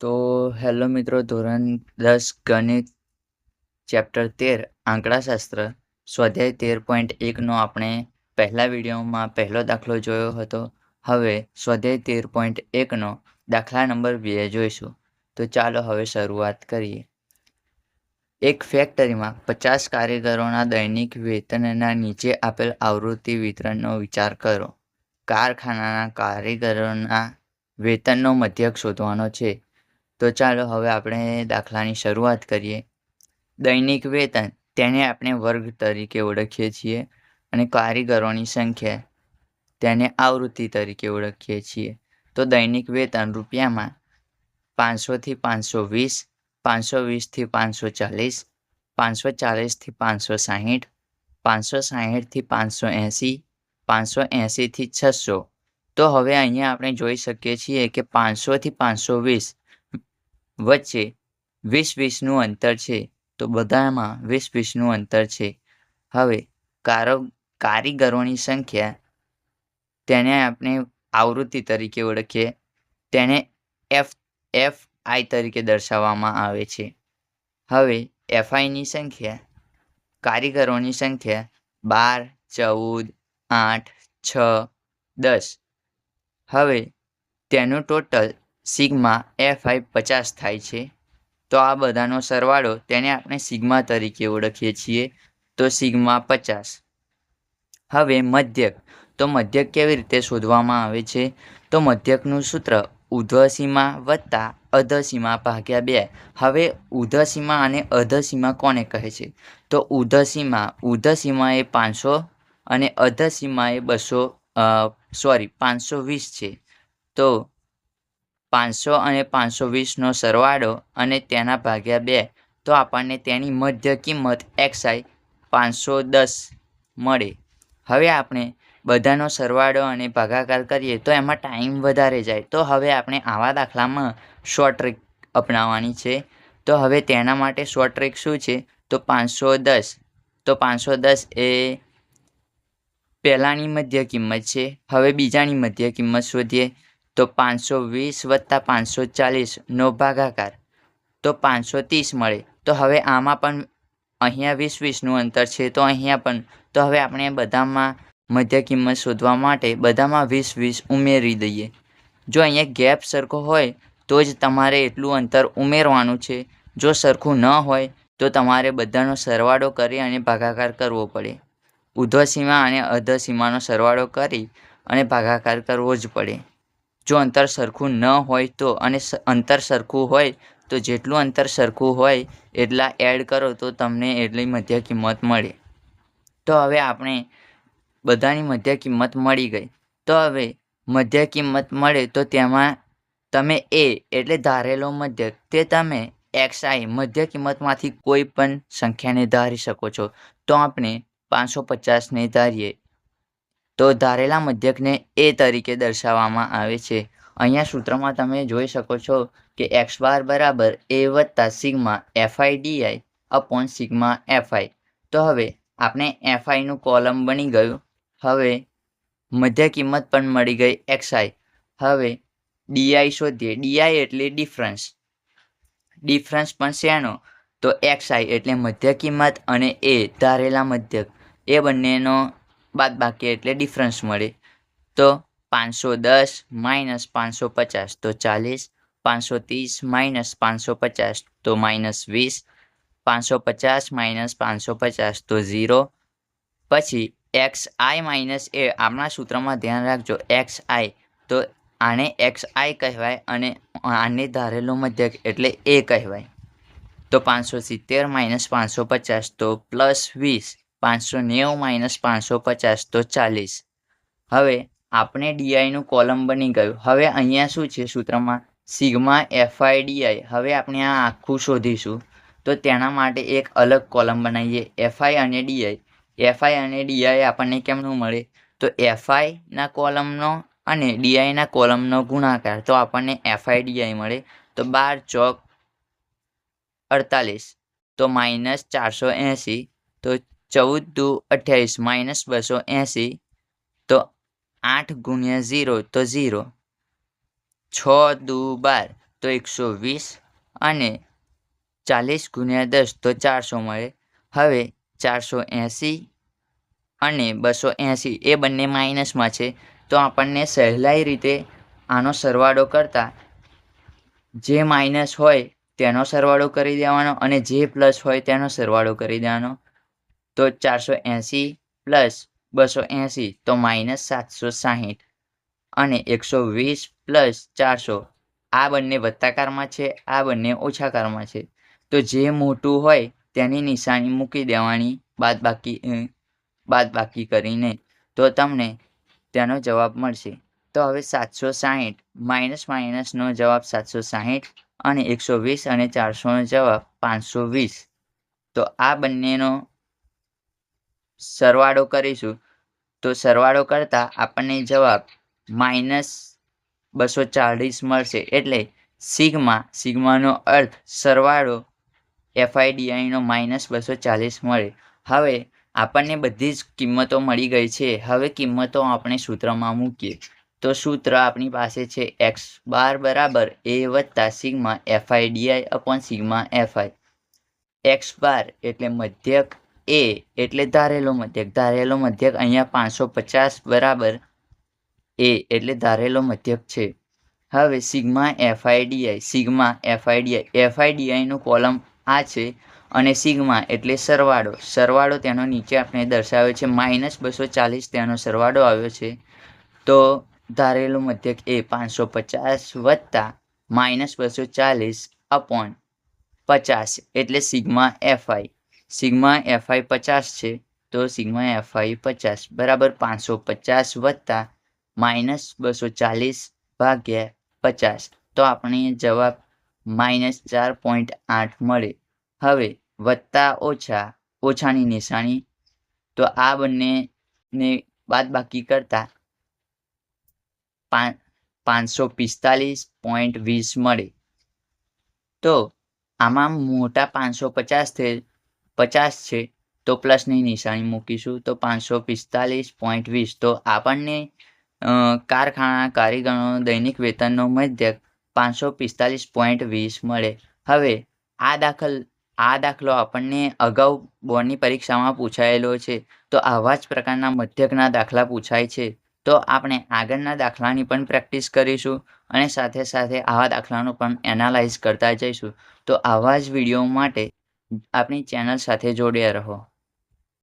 તો હેલો મિત્રો, ધોરણ 10 ગણિત ચેપ્ટર 13 આંકડાશાસ્ત્ર સ્વાધ્યાય 13.1નો આપણે પહેલા વિડીયોમાં પહેલો દાખલો જોયો હતો. હવે સ્વાધ્યાય 13.1નો દાખલા નંબર 2 જોઈશું. તો ચાલો હવે શરૂઆત કરીએ. એક ફેક્ટરીમાં 50 કારીગરોના દૈનિક વેતનના નીચે આપેલ આવૃત્તિ વિતરણનો વિચાર કરો. કારખાનાના કારીગરોના વેતનનો મધ્યક શોધવાનો છે. તો ચાલો હવે આપણે દાખલાની શરૂઆત કરીએ. દૈનિક વેતન તેને આપણે વર્ગ તરીકે ઓળખીએ છીએ અને કારીગરોની સંખ્યા તેને આવૃત્તિ તરીકે ઓળખીએ છીએ. તો દૈનિક વેતન રૂપિયામાં 500 થી 520, 520 થી 540, 540 થી 560, 560 થી 580, 580 થી 600. તો હવે અહીંયા આપણે જોઈ શકીએ છીએ કે 500 થી 520 વચ્ચે 20-20નું અંતર છે. તો બધામાં 20-20નું અંતર છે. હવે કારીગરોની સંખ્યા તેને આપણે આવૃત્તિ તરીકે ઓળખીએ, તેને FI તરીકે દર્શાવવામાં આવે છે. હવે FIની સંખ્યા, કારીગરોની સંખ્યા 12, 14, 8, 6, 10. હવે તેનું ટોટલ સિગ્મા FI 50 થાય છે. તો આ બધાનો સરવાળો તેને આપણે સિગ્મા તરીકે ઓળખીએ છીએ. તો સિગ્મા 50. હવે મધ્યક. તો મધ્યક કેવી રીતે શોધવામાં આવે છે? તો મધ્યકનું સૂત્ર ઉર્ધ્વસીમા વત્તા અધસીમા ભાગ્યા 2. હવે ઉર્ધ્વસીમા અને અધસીમા કોને કહે છે? તો ઉર્ધ્વસીમા એ 500 અને અધસીમા એ 520 છે. તો 500 અને 520નો સરવાળો અને તેના ભાગ્યા 2. તો આપણને તેની મધ્ય કિંમત XI 510 મળે. હવે આપણે બધાનો સરવાળો અને ભાગાકાર કરીએ તો એમાં ટાઈમ વધારે જાય. તો હવે આપણે આવા દાખલામાં શોર્ટ ટ્રીક અપનાવવાની છે. તો હવે તેના માટે શોર્ટ ટ્રીક શું છે? તો 510. તો 510 એ પહેલાની મધ્ય કિંમત છે. હવે બીજાની મધ્ય કિંમત શોધીએ. તો 520 વત્તા 540નો ભાગાકાર, તો 530 મળે. તો હવે આમાં પણ અહીંયા 20-20નું અંતર છે. તો અહીંયા પણ. તો હવે આપણે બધામાં મધ્ય કિંમત શોધવા માટે બધામાં 20-20 ઉમેરી દઈએ. જો અહીંયા ગેપ સરખો હોય તો જ તમારે એટલું અંતર ઉમેરવાનું છે. જો સરખું ન હોય તો તમારે બધાનો સરવાળો કરી અને ભાગાકાર કરવો પડે. ઉર્ધ્વસીમા અને અધસીમાનો સરવાળો કરી અને ભાગાકાર કરવો જ પડે. જો અંતર સરખું ન હોય તો, અને અંતર સરખું હોય તો જેટલું અંતર સરખું હોય એટલા એડ કરો તો તમને એટલી મધ્ય કિંમત મળે. તો હવે આપણે બધાની મધ્ય કિંમત મળી ગઈ. તો હવે મધ્ય કિંમત મળે તો તેમાં તમે એટલે ધારેલો મધ્યક તે તમે XI મધ્ય કિંમતમાંથી કોઈ પણ સંખ્યાને ધારી શકો છો. તો આપણે 550ને ધારીએ. તો ધારેલા મધ્યકને A તરીકે દર્શાવવામાં આવે છે. અહીંયા સૂત્રમાં તમે જોઈ શકો છો કે x બાર બરાબર A વત્તા sigma FIDI upon sigma FI. તો હવે આપણે FIનું કોલમ બની ગયું. હવે મધ્ય કિંમત પણ મળી ગઈ XI. હવે DI શોધીએ. DI એટલે ડિફરન્સ પણ શેનો? તો XI એટલે મધ્ય કિંમત અને A ધારેલા મધ્યક, એ બંનેનો બાદબાકી એટલે ડિફરન્સ મળે. તો 510 માઇનસ 550 તો 40, 530 માઇનસ 550 તો -20, 550 માઇનસ 550 તો 0. પછી XI માઇનસ A, આપણા સૂત્રમાં ધ્યાન રાખજો XI. તો આને XI કહેવાય અને આને ધારેલો મધ્યક એટલે A કહેવાય. તો 570 માઇનસ 550 તો +20, 590 માઇનસ 550 તો 40. હવે આપણે ડીઆઈનું કોલમ બની ગયું. હવે અહીંયા શું છે સૂત્રમાં? Sigma FIDI. હવે આપણે આ આખું શોધીશું. તો તેના માટે એક અલગ કોલમ બનાવીએ. FI અને DI. FI અને DI આપણને કેમનું મળે? તો FIના કોલમનો અને DIના કોલમનો ગુણાકાર. તો આપણને FIDI મળે. તો 12 ચોક 48 તો -480. તો 14 દુ 28 -280. તો 8 ગુણ્યા 0 તો 0. 6 દુ 12 તો 120 અને 40 ગુણ્યા 10 તો 400 મળે. હવે 480 અને 280 એ બંને માઇનસમાં છે, તો આપણને સહેલાઈ રીતે આનો સરવાળો કરતાં જે માઇનસ હોય તેનો સરવાળો કરી દેવાનો અને જે પ્લસ હોય તેનો સરવાળો કરી દેવાનો. તો 480 પ્લસ 280 તો -760 અને 120 પ્લસ 400 આ બંને વત્તાકારમાં છે, આ બંને ઓછાકારમાં છે. તો જે મોટું હોય તેની નિશાની મૂકી દેવાની બાદબાકી કરીને, તો તમને તેનો જવાબ મળશે. તો હવે 760 માઇનસનો જવાબ 760 અને 120 અને 400નો જવાબ 520. તો આ બંનેનો સરવાળો કરીશું તો સરવાળો કરતાં આપણને જવાબ -240 મળશે. એટલે સિગ્માનો અર્થ સરવાળો FIDIનો -240 મળે. હવે આપણને બધી જ કિંમતો મળી ગઈ છે. હવે કિંમતો આપણે સૂત્રમાં મૂકીએ. તો સૂત્ર આપણી પાસે છે x બાર બરાબર a વત્તા સિગ્મા FIDI/સિગ્મા FI. x બાર એટલે મધ્યક, a એટલે ધારેલો મધ્યક અહીંયા 550 બરાબર a એટલે ધારેલો મધ્યક છે. હવે સિગ્મા FIDI નું કોલમ આ છે અને સિગ્મા એટલે સરવાળો તેનો નીચે આપણે દર્શાવ્યો છે -240 તેનો સરવાળો આવ્યો છે. તો ધારેલું મધ્યક એ 550 વત્તા -240/50 એટલે સિગ્મા FI 50 છે. તો સિગ્મા FI 50 બરાબર 550 વત્તા -240/50. તો આપણે જવાબ -4.8 મળે. હવે વત્તા ઓછાની નિશાની, તો આ બંનેને બાદબાકી કરતા 545.20 મળે. તો આમાં મોટા 550 છે તો પ્લસની નિશાની મૂકીશું. તો 545.20. તો આપણને કારખાના કારીગરોનો દૈનિક વેતનનો મધ્યક 545.20 મળે. હવે આ દાખલો આપણને અગાઉ બોર્ડની પરીક્ષામાં પૂછાયેલો છે. તો આવા જ પ્રકારના મધ્યકના દાખલા પૂછાય છે. તો આપણે આગળના દાખલાની પણ પ્રેક્ટિસ કરીશું અને સાથે સાથે આવા દાખલાનું પણ એનાલાઇઝ કરતા જઈશું. તો આવા જ વિડીયો માટે આપણી ચેનલ સાથે જોડ્યા રહો.